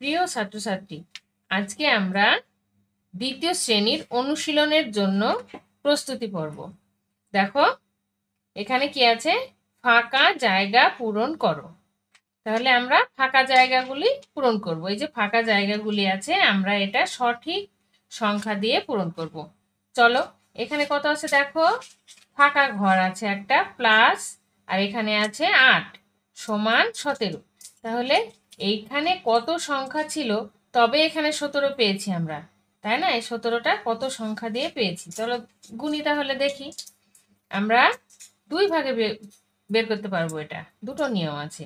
প্রিয় ছাত্রছাত্রী, আজকে আমরা দ্বিতীয় শ্রেণীর অনুশীলনের জন্য প্রস্তুতি পর্ব। দেখো এখানে কি আছে, ফাঁকা জায়গা পূরণ করো। তাহলে আমরা ফাঁকা জায়গাগুলি পূরণ করব। এই যে ফাঁকা জায়গাগুলি আছে, আমরা এটা সঠিক সংখ্যা দিয়ে পূরণ করব। চলো, এখানে কত আছে দেখো, ফাঁকা ঘর আছে একটা প্লাস, আর এখানে আছে 8 সমান 17। তাহলে এইখানে কত সংখ্যা ছিল, তবে এখানে 17 পেয়েছি আমরা, তাই না? এই 17টা কত সংখ্যা দিয়ে পেয়েছি, চলো গুনি তাহলে দেখি। আমরা 2 ভাগে বের করতে পারবো, এটা দুটো নিয়ম আছে।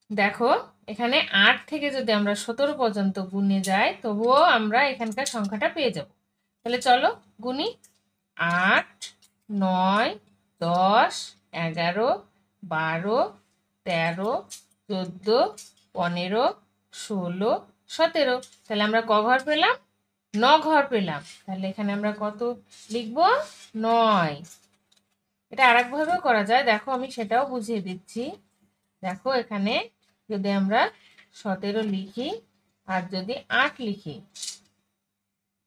দেখো এখানে 8 থেকে যদি আমরা 17 পর্যন্ত গুনে যাই, তবুও আমরা এখানকার সংখ্যাটা পেয়ে যাব। তাহলে চলো গুনি। 8, 9, 10, 11, 12, 13, 14, 15, 16, 17। তাহলে আমরা ক ঘর পেলাম? 9 ঘর পেলাম। তাহলে এখানে আমরা কত লিখবো? 9। এটা আরেকভাবেও করা যায়, দেখো আমি সেটাও বুঝিয়ে দিচ্ছি। দেখো এখানে যদি আমরা 17 লিখি আর যদি 8 লিখি,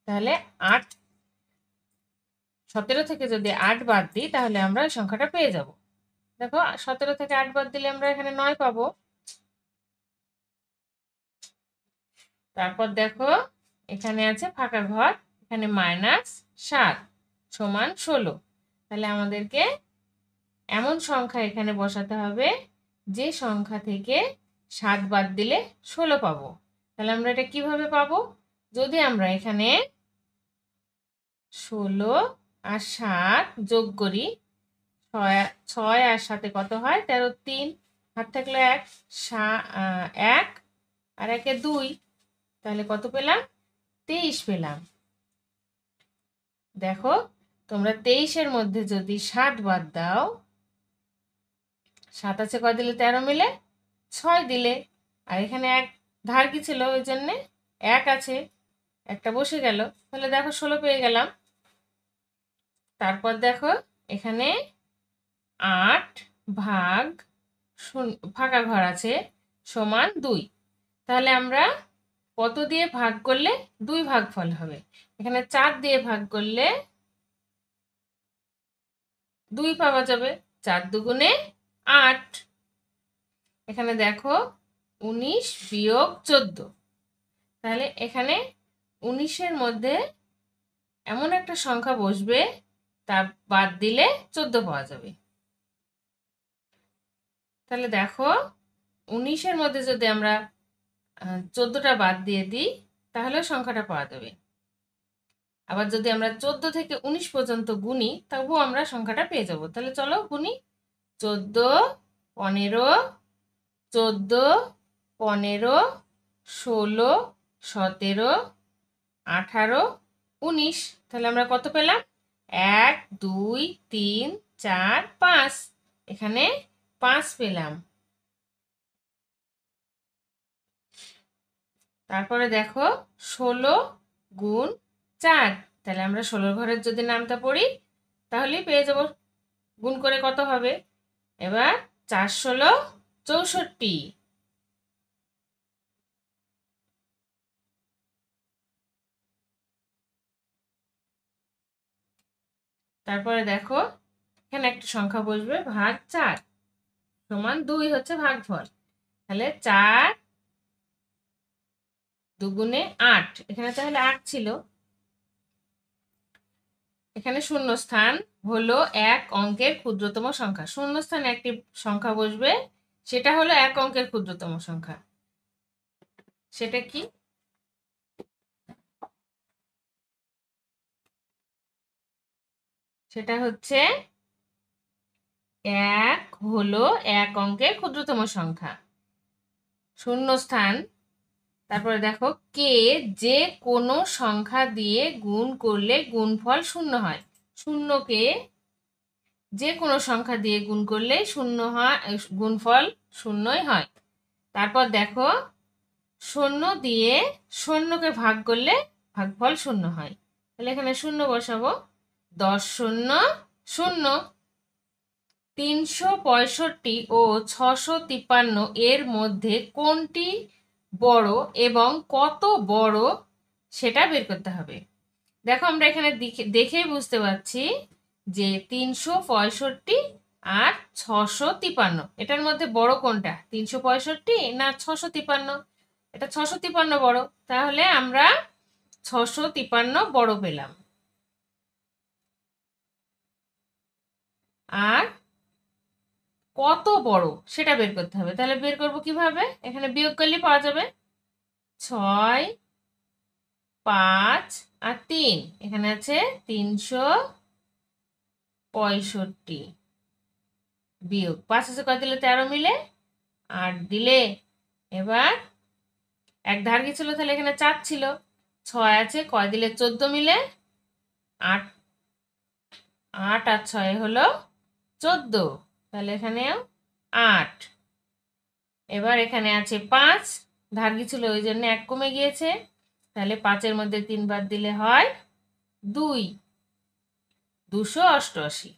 তাহলে 17 থেকে যদি 8 বাদ দিই, তাহলে আমরা ওই সংখ্যাটা পেয়ে যাব। দেখো 17 থেকে 8 বাদ দিলে আমরা এখানে 9 পাবো। তারপর দেখো এখানে আছে ফাঁকা ঘর, এখানে -7 সমান 16। তাহলে আমাদেরকে এমন সংখ্যা এখানে বসাতে হবে যে সংখ্যা থেকে 7 বাদ দিলে 16 পাবো। তাহলে আমরা এটা কিভাবে পাবো? যদি আমরা এখানে 16 আর 7 যোগ করি, 6 আর 7 কত হয়? 13, 3 হাত থাকলে 1, 1 আর 1 2, তাহলে কত পেলাম? 23 পেলাম। দেখো তোমরা 23-এর মধ্যে যদি 7 বাদ দাও, 7 আছে কয় দিলে 13 মিলে? 6 দিলে। আর এখানে 1 ধার কি ছিল, ওই জন্যে 1 আছে, একটা বসে গেল। তাহলে দেখো 16 পেয়ে গেলাম। তারপর দেখো এখানে 8 ভাগ ফাঁকা ঘর আছে সমান 2। তাহলে আমরা কত দিয়ে ভাগ করলে 2 ভাগফল হবে? এখানে 4 দিয়ে ভাগ করলে 2 পাওয়া যাবে। 4 দুগুণে 8। এখানে দেখো 19 বিয়োগ 14। তাহলে এখানে 19-এর মধ্যে এমন একটা সংখ্যা বসবে, তা বাদ দিলে 14 পাওয়া যাবে। তাহলে দেখো 19-এর মধ্যে যদি আমরা 14টা বাদ দিয়ে দিই, তাহলে সংখ্যাটা পাওয়া যাবে। আবার যদি আমরা 14 থেকে 19 পর্যন্ত গুনি, তবুও আমরা সংখ্যাটা পেয়ে যাব। তাহলে চলো গুনি। 14, 15, 14, 15, 16, 17, 18, 19। তাহলে আমরা কত পেলাম? 1, 2, 3, 4, 5। এখানে 5 পেলাম। তারপরে দেখো 16 গুণ 4। তাহলে আমরা 16 ঘরের যদি নামটা পড়ি, তাহলেই পেয়ে যাব। গুণ করে কত হবে? এবার 4 16 64। তারপরে দেখো এখানে একটা সংখ্যা বসবে, ভাগ 4 সমান 2 হচ্ছে ভাগফল। তাহলে 4 দুগুণে 8। এখানে তাহলে 8 ছিল। এখানে শূন্যস্থান হলো 1 অঙ্কের ক্ষুদ্রতম সংখ্যা। শূন্যস্থানে একটি সংখ্যা বসবে, সেটা হলো 1 অঙ্কের ক্ষুদ্রতম সংখ্যা। সেটা কি? সেটা হচ্ছে 1 হলো 1 অঙ্কের ক্ষুদ্রতম সংখ্যা। শূন্যস্থান, তারপরে দেখো কে যে কোনো সংখ্যা দিয়ে গুণ করলে গুণফল 0 হয়। শূন্যকে যে কোনো সংখ্যা দিয়ে গুণ করলে 0 হয়, গুণফল 0ই হয়। তারপর দেখো 0 দিয়ে 0কে ভাগ করলে ভাগফল 0 হয়। তাহলে এখানে 0 বসাবো। 10 0 0। 365 ও 653 এর মধ্যে কোনটি বড় এবং কত বড় সেটা বের করতে হবে। দেখো আমরা এখানে দেখেই বুঝতে পারছি যে 365 আর 653, এটার মধ্যে বড় কোনটা, 365 না 653? এটা 653 বড়, তাহলে আমরা 653 বড় পেলাম। আর কত বড় সেটা বের করতে হবে, তাহলে বের করব কিভাবে, এখানে বিয়োগ করলে পাওয়া যাবে 6, 5 আর 3, এখানে আছে 365 বিয়োগ 5 আছে কয় দিলে 13 মিলে 8 দিলে, এবার এক ধার গেছিল তাহলে এখানে 4 ছিল, 6 আছে কয় দিলে 14 মিলে 8, 8 আর 6 হলো 14, তাহলে এখানে 8। এবার এখানে আছে 5, ধার গেছিল ওই জন্য 1 কমে গিয়েছে, তাহলে 5-এর মধ্যে 3 বাদ দিলে হয় 2, 288,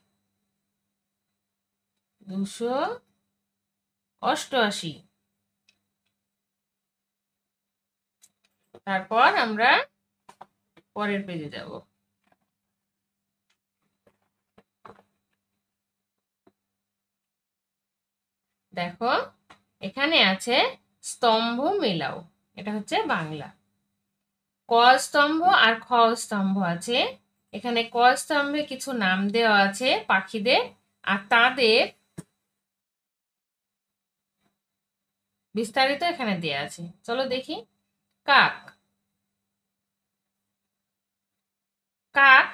288। তারপর আমরা পরের পেজে যাব। দেখো এখানে আছে স্তম্ভ মেলাও, এটা হচ্ছে বাংলা। ক স্তম্ভ আর খ স্তম্ভ আছে, এখানে ক স্তম্ভে কিছু নাম দেওয়া আছে পাখিদের, আর তাদের বিস্তারিত এখানে দেওয়া আছে, চলো দেখি। কাক, কাক,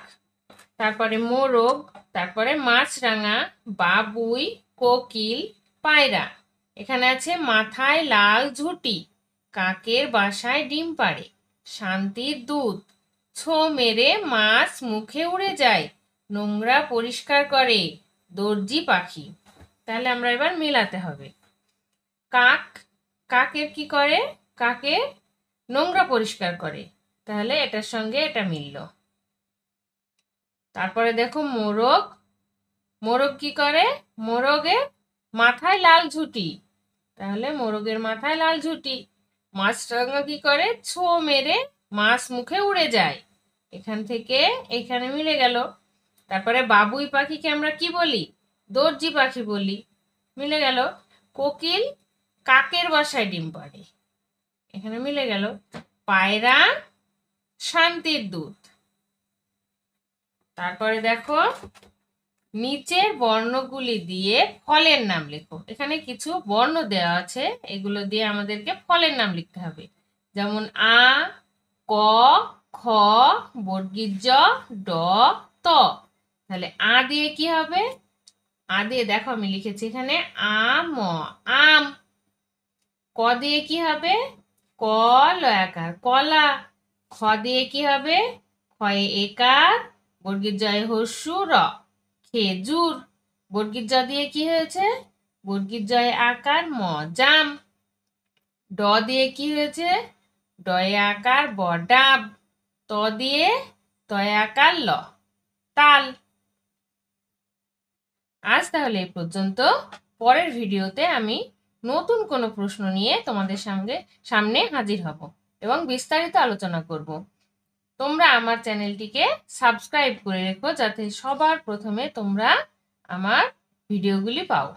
তারপরে মোরগ, তারপরে মাছরাঙা, বাবুই, কোকিল, পায়রা। এখানে আছে মাথায় লাল ঝুঁটি, কাকের বাসায় ডিম পাড়ে, শান্তির দুধ, ছো মেরে মাছ মুখে উড়ে যায়, নোংরা পরিষ্কার করে, দর্জি পাখি। তাহলে আমরা এবার মেলাতে হবে। কাক, কাকের কি করে, কাকে নোংরা পরিষ্কার করে, তাহলে এটার সঙ্গে এটা মিলল। তারপরে দেখো মোরগ, মোরগ কি করে, মোরগের মাথায় লাল ঝুঁটি, তাহলে মোরগের মাথায় লাল ঝুঁটি। মাছরাঙা কি করে, ছো মেরে মাছ মুখে উড়ে যায়, এখান থেকে এখানে মিলে গেল। তারপরে বাবুই পাখিকে আমরা কি বলি, দর্জি পাখি বলি, মিলে গেল। কোকিল কাকের বাসায় ডিম পাড়ে, এখানে মিলে গেল। পায়রা শান্তির দুধ। তারপরে দেখো নিচের বর্ণগুলি দিয়ে ফলের নাম লেখো, এখানে কিছু বর্ণ দেওয়া আছে, এগুলো দিয়ে আমাদেরকে ফলের নাম লিখতে হবে। যেমন আ, ক, খ, বর্গীয় জ, ড, ত। তাহলে আ দিয়ে কি হবে, আ দিয়ে দেখো আমি লিখেছি এখানে আম, আম। ক দিয়ে কি হবে, ক লয়াকার কলা। খ দিয়ে কি হবে, ক্ষয়ে একার বর্গীর জয় হস্যু র, খেজুর। বর্গীর জ দিয়ে কি হয়েছে, বর্গীর জয় আকার ম, জাম। ড দিয়ে কি হয়েছে, ডয়ে আকার ব, ডাব। ত দিয়ে তয় আকার ল, তাল। আজ তাহলে এই পর্যন্ত, পরের ভিডিওতে আমি নতুন কোনো প্রশ্ন নিয়ে তোমাদের সামনে হাজির হব এবং বিস্তারিত আলোচনা করব। তোমরা আমার চ্যানেলটিকে সাবস্ক্রাইব করে রেখো, যাতে সবার প্রথমে তোমরা আমার ভিডিওগুলি পাও।